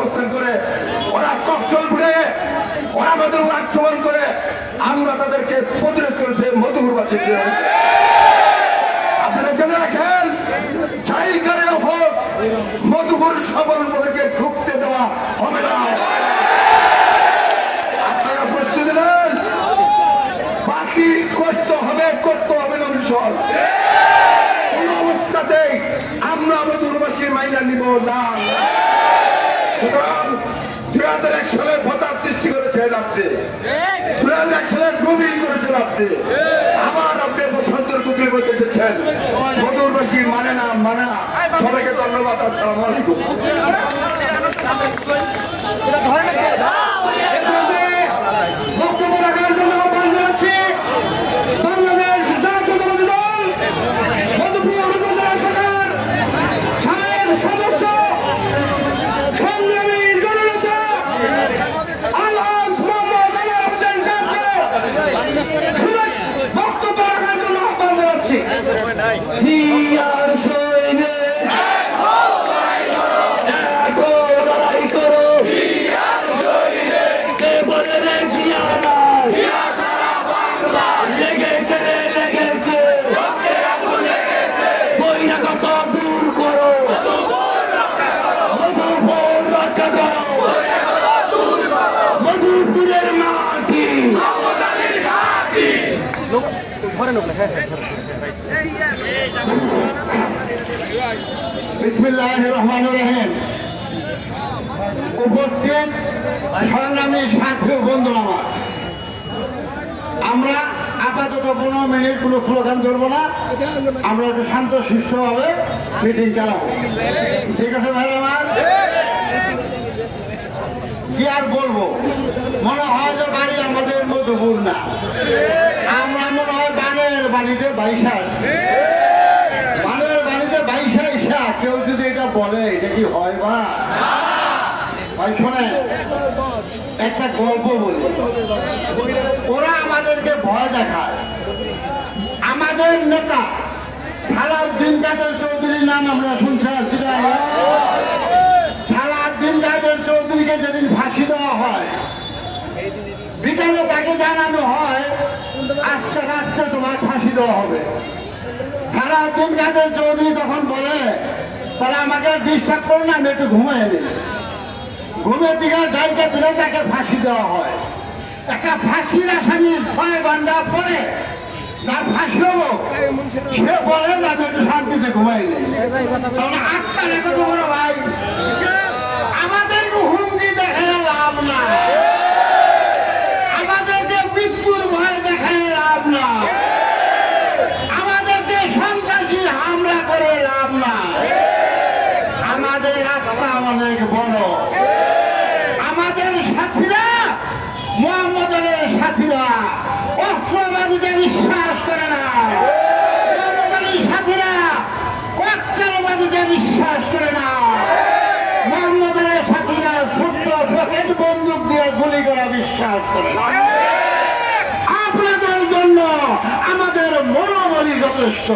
অবস্থান করে ওরা ককটেল ফুটে ওরা আমাদের আক্রমণ করে আমরা তাদেরকে প্রতিরোধ করেছে মধুপুরবাসীকে। আপনারা জেনে রাখেন যাই করে হোক মধুপুর সবলকে ঢুকতে দেওয়া হবে না। আপনারা প্রস্তুতি নেন, বাকি করতে হবে না মিশন। কোন অবস্থাতেই আমরা মধুপুরবাসীর মাইনা নিব না। সুতরাং 2001 সালে ভোটার সৃষ্টি করেছেন আপনি, 2001 সালে ডুবি করেছেন আপনি, আবার আপনি বসন্তের কুকুরে বলতে এসেছেন মধুপুরবাসী মানে না। সবাইকে ধন্যবাদ। আসসালামু আলাইকুম। বক্তব্য রাখার জন্য আহ্বান জানাচ্ছি বাংলাদেশ জাতীয়তাবাদী দল মধুপুর উপজেলা শাখার সাবেক সদস্য সংগ্রামী জননেতা আলহাজ মোহাম্মদ আলাউদ্দিন সাহেবকে বক্তব্য রাখার জন্য আহ্বান জানাচ্ছি। বিসমিল্লাহির রহমানির রহিম। উপস্থিত সংগ্রামী সাথী বন্ধুরা, আমরা আপাতত 15 মিনিট কোনো স্লোগান ধরবো না, আমরা একটু শান্ত সুষ্ঠুভাবে মিটিং চালাবো। ঠিক আছে ভাই আমার? কি আর বলবো, মনে হয় যে বাড়ি আমাদের মধুপুর না, আমরা মনে হয় বানের বাড়িতে বাইশা কেউ যদি এটা বলে এটা কি হয় ভাই? শোনে একটা গল্প বলি। ওরা আমাদেরকে ভয় দেখায়। আমাদের নেতা সালাউদ্দিন কাদের চৌধুরীর নাম আমরা শুনছি, সালাউদ্দিন কাদের চৌধুরীকে যেদিন ফাঁসি দেওয়া হয় বিকালে তাকে জানানো হয় আজকে রাত্রে তোমার ফাঁসি দেওয়া হবে। সালাউদ্দিন কাদের চৌধুরী তখন বলে তাহলে আমাকে ডিস্টার্ব করো না, আমি একটু ঘুমিয়ে নিই। ঘুমের দিকে ডাইকে তুলে তাকে ফাঁসি দেওয়া হয়। একটা ফাঁসির আসামি 6 ঘন্টা পরে তার ফাঁসি হবো, সে বলে যে আমি একটু শান্তিতে ঘুমাই নিই। তাহলে আত্মা রেখে তো বড় ভাই, আমাদেরকে হুমকি দেখে লাভ না, আমাদেরকে মৃত্যুর ভয় দেখে লাভ না, আমাদেরকে সন্ত্রাসী হামলা করে লাভ না। আমাদের রাস্তা অনেক বড়। আমাদের সাথীরা মোহাম্মদ আলীর সাথীরা অস্ত্রবাদীতে বিশ্বাস করে না, মোহাম্মদ আলীর সাথীরা ককটেলবাদীতে বিশ্বাস করে না, মোহাম্মদ আলীর সাথীরা ছোট্ট পকেট বন্দুক দিয়ে গুলি করা বিশ্বাস করে না। আপনাদের জন্য আমাদের মনোবলই যথেষ্ট।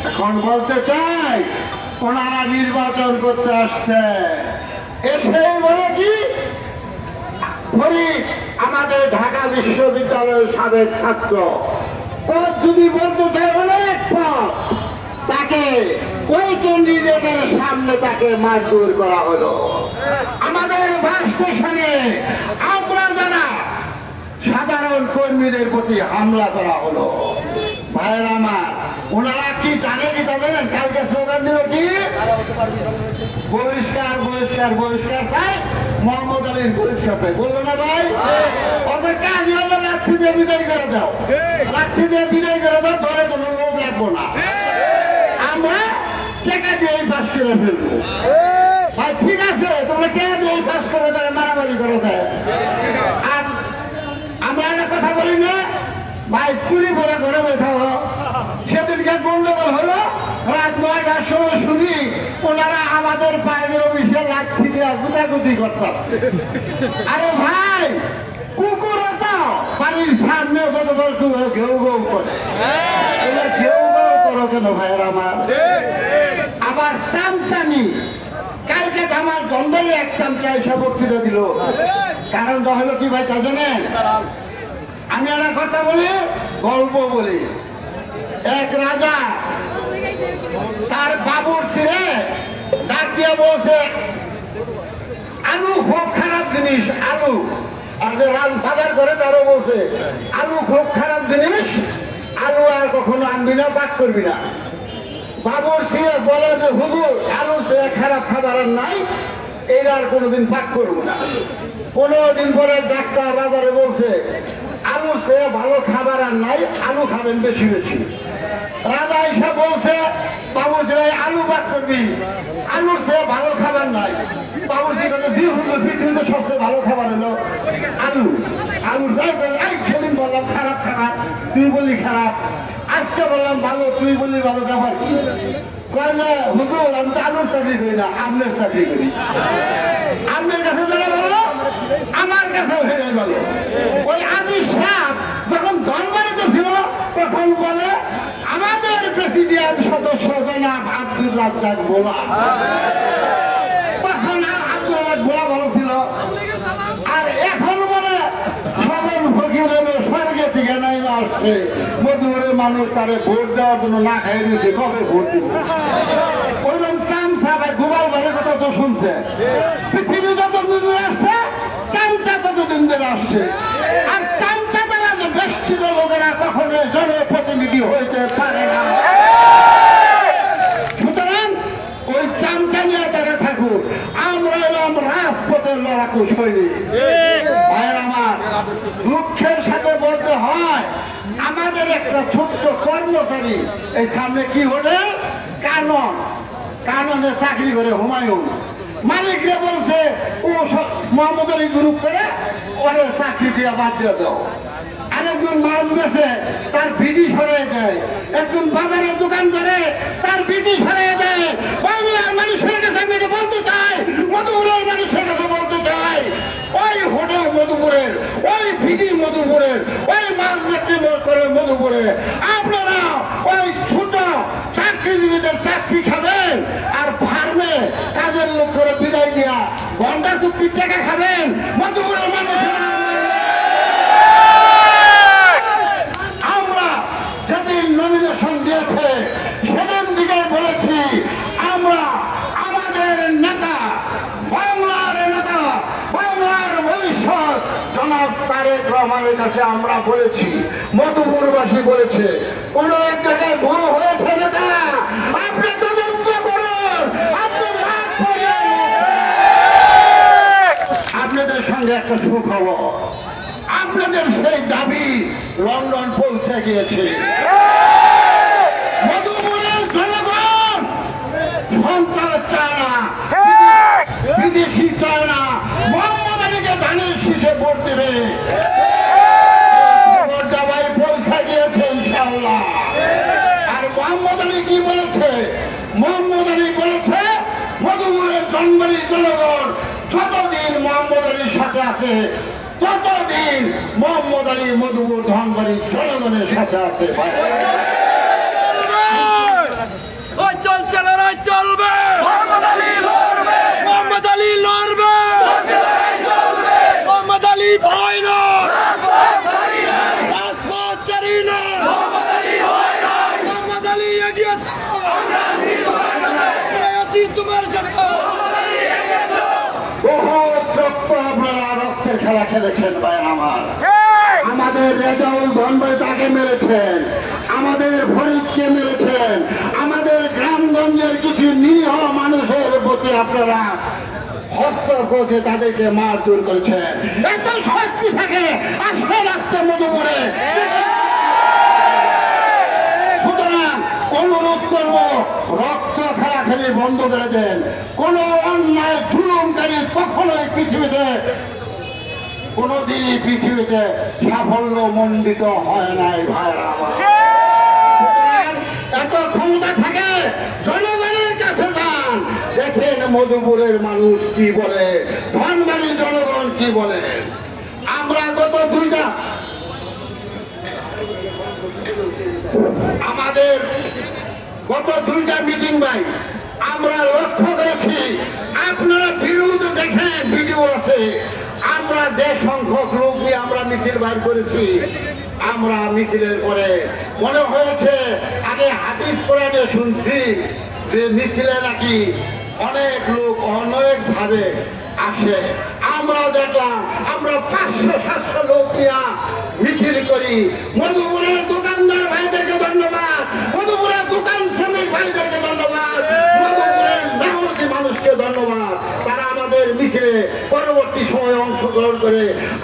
এখন বলতে চাই ওনারা নির্বাচন করতে আসছে, এসে বলে কি ফরিদ আমাদের ঢাকা বিশ্ববিদ্যালয়ের সাবেক ছাত্র, পদ যদি বলতে চাই অনেক পদ, তাকে ওই ক্যান্ডিডেটের সামনে তাকে মারধর করা হলো। আমাদের বাস স্টেশনে আমরা যারা সাধারণ কর্মীদের প্রতি হামলা করা হলো। ভাইয়ের আমার, ওনারা কি জানে কি তাদের কালকে স্লোগান দিল কি বহিষ্কার বহিষ্কার বহিষ্কার চাই, মোহাম্মদ আলীর বহিষ্কার চাই, বললো না ভাই? ওদের কাজ হলো রাত্রি দিয়ে বিদায় করে দাও, রাত্রি দিয়ে বিদায় করে দাও, ধরে কোনো লোক লাগবো না, আমরা টাকা দিয়ে পাস করে ফেলবো। ভাই ঠিক আছে, তোমরা টাকা দিয়ে পাস করে দেয়, মারামারি করে দেয়। আর আমরা একটা কথা বলি না ভাই, চুরি পরে ঘরে বৈঠাও। সেদিনকে গন্ডগোল হলো, রাত 9টার সময় শুনি ওনারা আমাদের বাইরে অফিসে লাঠি দিয়ে গুতাগুতি করতেছে। আরে ভাই, কুকুরও তো বাড়ির সামনে কতবার ঘেউ ঘেউ করে, ঘেউ ঘেউ করো কেন ভাইয়ের আমার? আবার চামচামি, কালকে আমার জন্মের এক চামচা এসে বক্তৃতা দিল। কারণটা হলো কি ভাই তা জানেন? আমি একটা কথা বলি, গল্প বলি। এক রাজা তার বাবুর ছেলে ডাক দিয়ে বলছে, আলু খুব খারাপ জিনিস, আলু। আর যে রান বাজার করে তারও বলছে, আলু খুব খারাপ জিনিস, আলু আর কখনো আনবি না, পাক করবি না। বাবুর ছেলে বলে যে হুজুর, আলুর চেয়ে খারাপ খাবার আর নাই, এটা আর কোনোদিন পাক করবো না। 15 দিন পরে ডাক্তার বাজারে বলছে, আলুর চেয়ে ভালো খাবার আর নাই, আলু খাবেন বেশি বেশি। রাজা এসে বলছে, বাবুর ছেলে আলু পাক করবি, আলুর চেয়ে ভালো খাবার নাই। বাবুর ছেলে জি হুজুর, পৃথিবীতে সবচেয়ে ভালো খাবার হলো আলু। আলু সেদিন বললাম খারাপ খাবার, তুই বললি খারাপ। আজকে বললাম ভালো, তুই বললি ভালো। খাবার কি কয় যে হুজুর, আমি তো আলুর চাকরি করি না, আমনের চাকরি করি। আমনের কাছে যেটা ভালো, আমার কাছেও হেরে ভালো। ওই আদি সাপ যখন দরবারিতে ছিল তখন বলে, আমাদের প্রেসিডিয়াম সদস্য জনাব আব্দুল রাজ্জাক ভোলা। তখন আর আব্দুল রাজ্জাক ভোলা ভালো ছিল। আর এখন বলে সবল ফকির হলো স্বর্গে থেকে নাই আসছে, মধুরে মানুষ তারে ভোট দেওয়ার জন্য না খাই দিয়েছে, কবে ভোট দিব। ওইরকম চামচা ভাই গোপাল ভাইয়ের কথা তো শুনছে, পৃথিবী যতদিন ধরে আসছে চামচা ততদিন ধরে আসছে। আর চামচা দ্বারা যে বেষ্টিত লোকেরা কখনো জনপ্রতিনিধি হইতে পারে না। সুতরাং ওই চামচা নিয়ে তারা থাকুক, আমরা এলাম রাজপথের লড়াকু সৈনিক। ভাইয়ের আমার, দুঃখের সাথে বলতে হয়, আমাদের একটা ছোট্ট কর্মচারী এই সামনে কি হোটেল কাননে চাকরি করে হুমায়ুন, মালিকরা বলছে ও মোহাম্মদ আলী গ্রুপ করে ওরে চাকরি দিয়ে বাদ দিয়ে দাও। আরেকজন মাছ বেছে তার ভিডি সরাই দেয়, একজন বাজারে দোকান করে তার ভিডি সরাই দেয়। বাংলার মানুষের কাছে আমি এটা বলতে চাই, মধুপুরের মানুষের কাছে বলতে চাই, ওই হোটেল মধুপুরের, ওই ভিডি মধুপুরের, ওই মাছ বিক্রি করে মধুপুরে, আপনারা ওই ছোট চাকরিজীবীদের চাকরি খাবেন আর ফার্মে কাজের লোক করে বিদায় দিয়া ঘন্টা চুক্তির টাকা খাবেন। মধুপুরের মানুষেরা আমরা যেদিন নমিনেশন দিয়েছে সেদিন দিকে বলেছি, আমরা আমাদের নেতা, বাংলার নেতা, বাংলার ভবিষ্যৎ জনাব তারেক রহমানের কাছে আমরা বলেছি, মধুপুরবাসী বলেছে, কোন এক জায়গায় ভুল হয়েছে নেতা, আপনি তদন্ত করুন, আপনাদের সঙ্গে একটা সুখবর, আপনাদের সেই দাবি লন্ডন পৌঁছে গিয়েছে। মধুপুরের জনগণ সন্ত্রাস চায় না, বিদেশি চায় না, মোহাম্মদ আলীকে ধানের শীষে ভোট দেবে। দাবাই পৌঁছে গিয়েছে ইনশাআল্লাহ। আর মোহাম্মদ আলী কি বলেছে? মোহাম্মদ আলী বলেছে, মধুপুরের জন্মের জনগণ যতদিন মোহাম্মদ আলীর সাথে আছে ততদিন মোহাম্মদ আলী মধুপুর ধনবাড়ির জনগণের সাথে আছে। চলছে লড়াই চলবে, মোহাম্মদ আলী লড়বে, মোহাম্মদ আলী লড়বে, মোহাম্মদ আলী ভয় না, রাজপথ ছাড়ি না, মোহাম্মদ আলী এগিয়ে চলো, আমরা আছি তোমার সাথে। আপনারা রক্তের খেলা খেলেছেন ভাই আমার, আমাদের রেজাউল ধনবাড়ি তাকে মেরেছেন, আমাদের ফরিদকে মেরেছেন, আমাদের গ্রামগঞ্জের কিছু নিরীহ মানুষের প্রতি আপনারা হস্তক্ষেপ করছে, তাদেরকে মারধর করেছেন। এত শক্তি থাকে আসলে রাস্তা মধুপুরে। সুতরাং অনুরোধ করব, রক্ত খেলাখেলি বন্ধ করে দেন। কোন অন্যায় জুলুমকারী কখনোই পৃথিবীতে কোনদিনই পৃথিবীতে সাফল্য মণ্ডিত হয় নাই ভাইরা আমার। এত ক্ষমতা থাকে জনগণের কাছে যান, দেখেন মধুপুরের মানুষ কি বলে, ধনবাড়ির জনগণ কি বলে। আমরা গত দুইটা মিটিং ভাই আমরা লক্ষ্য করেছি, আপনারা আছে আমরা যে সংখ্যক লোক নিয়ে আমরা মিছিল বাইর করেছি, আমরা মিছিলের পরে মনে হয়েছে আগে হাদিস কোরআনে শুনছি যে মিছিলে নাকি অনেক লোক অনেক ভাবে আসে। আমরা দেখলাম আমরা 500-700 লোক নিয়ে মিছিল করি। মধুপুরের দোকানদার ভাইদেরকে ধন্যবাদ, মধুপুরের দোকান শ্রমিক ভাইদেরকে ধন্যবাদ, মধুপুরের মেহনতি মানুষকে ধন্যবাদ। তারা আমাদের মিছিলে পরবর্তী সময় অংশগ্রহণ করে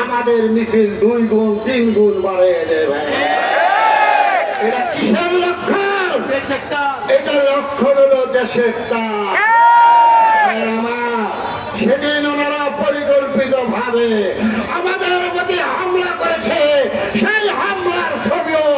আমাদের মিছিল 2 গুণ 3 গুণ বাড়িয়ে দেবে। এটা কিসের লক্ষণ? এটা লক্ষণ হলো দেশের কাজ। সেদিন ওনারা পরিকল্পিত ভাবে আমাদের প্রতি হামলা করেছে, সেই হামলার ছবিও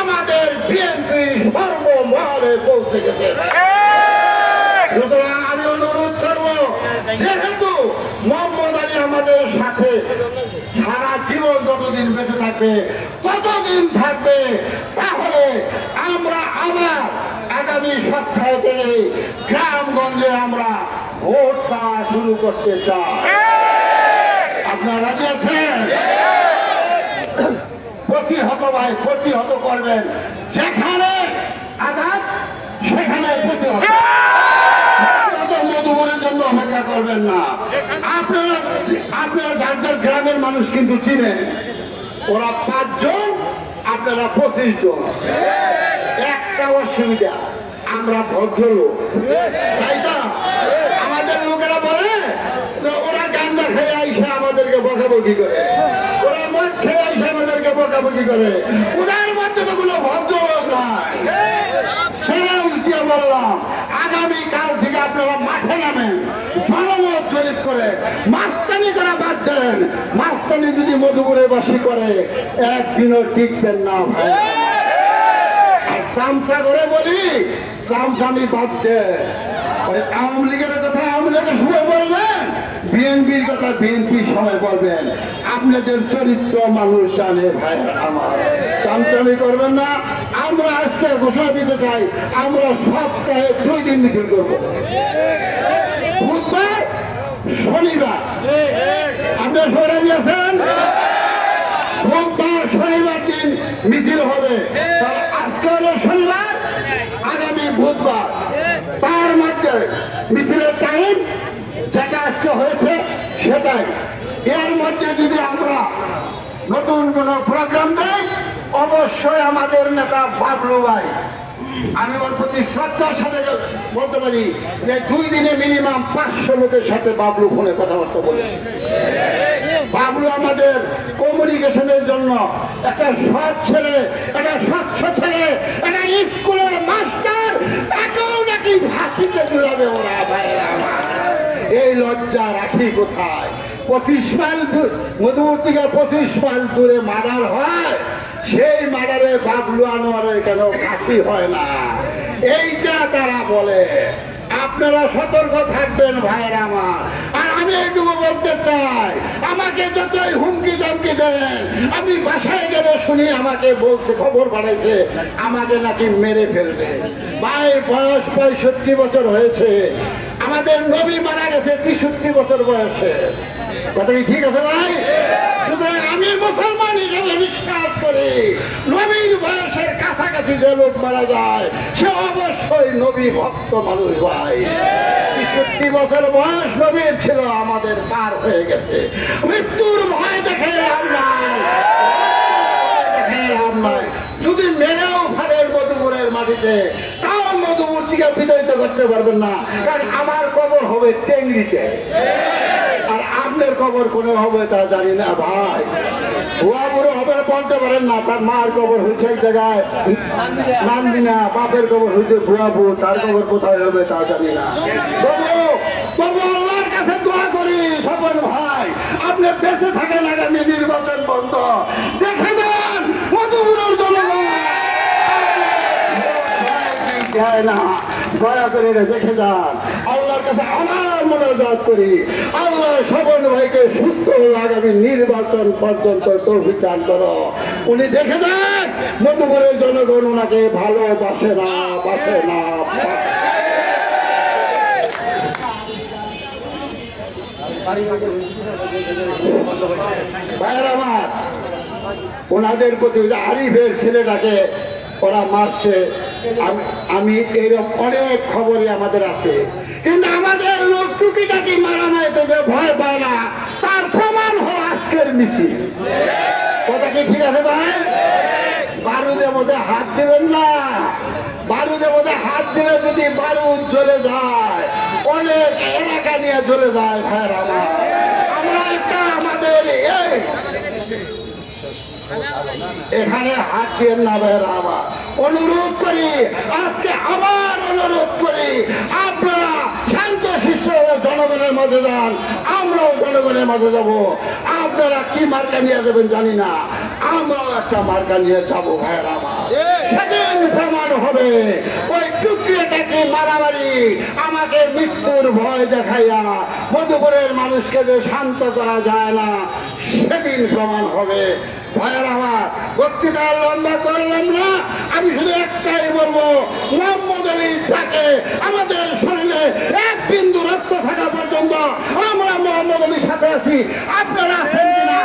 আমাদের বিএনপির সর্বমহলে পৌঁছে গেছে। সুতরাং আমি অনুরোধ করবো, যেহেতু মোহাম্মদ আলী আমাদের সাথে সারা জীবন যতদিন বেঁচে থাকবে ততদিন থাকবে, তাহলে আমরা আবার আগামী সপ্তাহে থেকে গ্রামগঞ্জে আমরা ভোট চাওয়া শুরু করতে চাই। আপনারা রাজি আছেন? প্রতিহত ভাই প্রতিহত করবেন, যেখানে আঘাত সেখানে প্রতিহত। মধুপুরের জন্য অপেক্ষা করবেন না। আপনারা যার যার গ্রামের মানুষ কিন্তু চিনেন, ওরা 5 জন, আপনারা 25 জন। একটা অসুবিধা, আমরা ভদ্রলোক, তাই তো? আমাদের লোকেরা বলে ওরা গাঁজা খেয়ে আইসে আমাদেরকে বকাবকি করে, ওরা মদ খেয়ে আইসে আমাদেরকে বকাবকি করে। ওদের মধ্যে তো কোনো ভদ্রলোক নাই। বললাম আগামী কাল থেকে আপনারা মাঠে নামেন, জনমত জরিপ করে মাস্তানি করা বাদ দেন। মাস্তানি যদি মধুপুরে বাসী করে একদিনও টিকবেন না ভাই। আর চামচা করে বলি, চামচামি বাদ দেন। আওয়ামী লীগের কথা আওয়ামী লীগের সময় বলবেন, বিএনপির কথা বিএনপির সময় বলবেন। আপনাদের চরিত্র মানুষ জানে ভাই আমার, চামচামি করবেন না। আমরা আজকে ঘোষণা দিতে চাই, আমরা সপ্তাহে 2 দিন মিছিল করবো, বুধবার শনিবার। আপনার সবাই দিয়েছেন বুধবার শনিবার দিন মিছিল হবে। আজকে হলো শনিবার, আগামী বুধবার। তার মধ্যে মিছিলের টাইম যেটা আজকে হয়েছে সেটাই। এর মধ্যে যদি আমরা নতুন কোন প্রোগ্রাম দেই, অবশ্যই আমাদের নেতা বাবলু ভাই, আমি ওর প্রতি শ্রদ্ধার সাথে বলতে পারি যে 2 দিনে মিনিমাম 500 লোকের সাথে বাবলু ফোনে কথাবার্তা বলেছে। বাবলু আমাদের কমিউনিকেশনের জন্য একটা সৎ ছেলে, একটা স্বচ্ছ ছেলে, একটা স্কুলের মাস্টার, তাকেও নাকি ফাঁসিতে ঝুলাবে ওরা ভাইরা আমার। এই লজ্জা রাখি কোথায়? 25 মাইল মধুপুর থেকে 25 মাইল দূরে মার্ডার হয়, সেই মার্ডারে বাবলু আনোয়ারের কেন ফাঁসি হয় না? এইটা তারা বলে। আপনারা সতর্ক থাকবেন ভাইয়েরা আমার। আর আমি এইটুকু বলতে চাই, আমাকে যতই হুমকি দামকি দেন, আমি বাসায় গেলে শুনি আমাকে বলছে, খবর বাড়াইছে আমাকে নাকি মেরে ফেলবে। ভাইয়ের বয়স 65 বছর হয়েছে, আমাদের নবী মারা গেছে 63 বছর বয়সে। কথা কি ঠিক আছে ভাই? সুতরাং আমি মুসলমান হিসেবে বিশ্বাস করি, নবীর বয়সের কাছাকাছি যে লোক মারা যায় সে অবশ্যই নবী ভক্ত মানুষ ভাই। 63 বছর বয়স নবীর ছিল, আমাদের পার হয়ে গেছে। মৃত্যুর ভয় দেখে লাভ নাই। যদি মেরেও ফেলেন মধুপুরের মাটিতে, তাও মধুপুর থেকে বিতাড়িত করতে পারবেন না, কারণ আমার কবর হবে টেঙ্গিতে, আর আপনার কবর কোনে হবে তা জানি না ভাই। ভুয়া বুড়ো হবে বলতে পারেন না, তার মার কবর হয়েছে এক জায়গায় নান্দিনা, বাপের কবর হয়েছে ভুয়াপুর, তার কবর কোথায় হবে তা জানি না। তবু আল্লাহর কাছে দোয়া করি স্বপন ভাই, আপনি বেঁচে থাকেন আগামী নির্বাচন বন্ধ দেখে দেন মধুপুরের জনগণ না, দয়া করে দেখে যান। আল্লাহর কাছে আমার মনোজাত করি, আল্লাহ স্বপন ভাইকে সুস্থ আগামী নির্বাচন পর্যন্ত তৌফিক দান করো। উনি দেখে যান মধুপুরের জনগণ ওনাকে ভালোবাসে না, বাসে না। ভাইয়ের আমার, ওনাদের প্রতি আরিফের ছেলেটাকে ওরা মারছে, আমি এরকম অনেক খবরই আমাদের আছে, কিন্তু আমাদের লোক টুকিটাকি মারামারিতে যে ভয় পায় না তার প্রমাণ হলো আজকের মিছিল। কথা কি ঠিক আছে ভাই? বারুদের মধ্যে হাত দিবেন না, বারুদের মধ্যে হাত দিলে যদি বারুদ জ্বলে যায়, অনেক এলাকা নিয়ে জ্বলে যায়। ভাইয়ের আমার, আমরা একটা আমাদের এখানে হাত দিয়ে না। ভাইয়ের আমার, অনুরোধ করি, আজকে আবার অনুরোধ করি, আপনারা শান্ত শিষ্ট জনগণের মাঝে যান, আমরাও জনগণের মাঝে যাব। আপনারা কি মার্কা নিয়ে যাবেন জানি না, আমরাও একটা মার্কা নিয়ে যাবো। ভাইয়ের আমার, সেদিন প্রমাণ হবে ওই টুকরিটাকে মারামারি আমাকে মৃত্যুর ভয় দেখাইয়া মধুপুরের মানুষকে যে শান্ত করা যায় না, সেদিন প্রমাণ হবে। ভাইয়ের আমার, বক্তৃতা লম্বা করলাম না, আমি শুধু একটাই বলবো, মোহাম্মদ আলীর ডাকে আমাদের শরীরে এক বিন্দু রক্ত থাকা পর্যন্ত আমরা মোহাম্মদ আলীর সাথে আছি। আপনারা আছেন কিনা?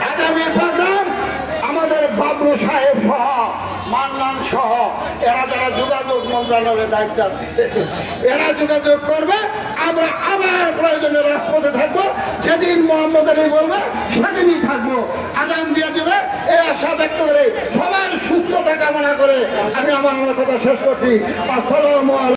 আগামী প্রোগ্রাম আমাদের বাবলু সাহেব সহ মান্নান সহ এরা যারা যোগাযোগ মন্ত্রণালয়ের দায়িত্ব আছে, এরা যোগাযোগ করবে। আমরা আবার প্রয়োজনে রাজপথে থাকবো, যেদিন মোহাম্মদ আলী বলবে সেদিনই থাকবো। আগাম দিয়ে দেবে এই আশা ব্যক্ত করে সবার সুস্থতা কামনা করে আমি আমার কথা শেষ করছি। আসসালামু আলাইকুম।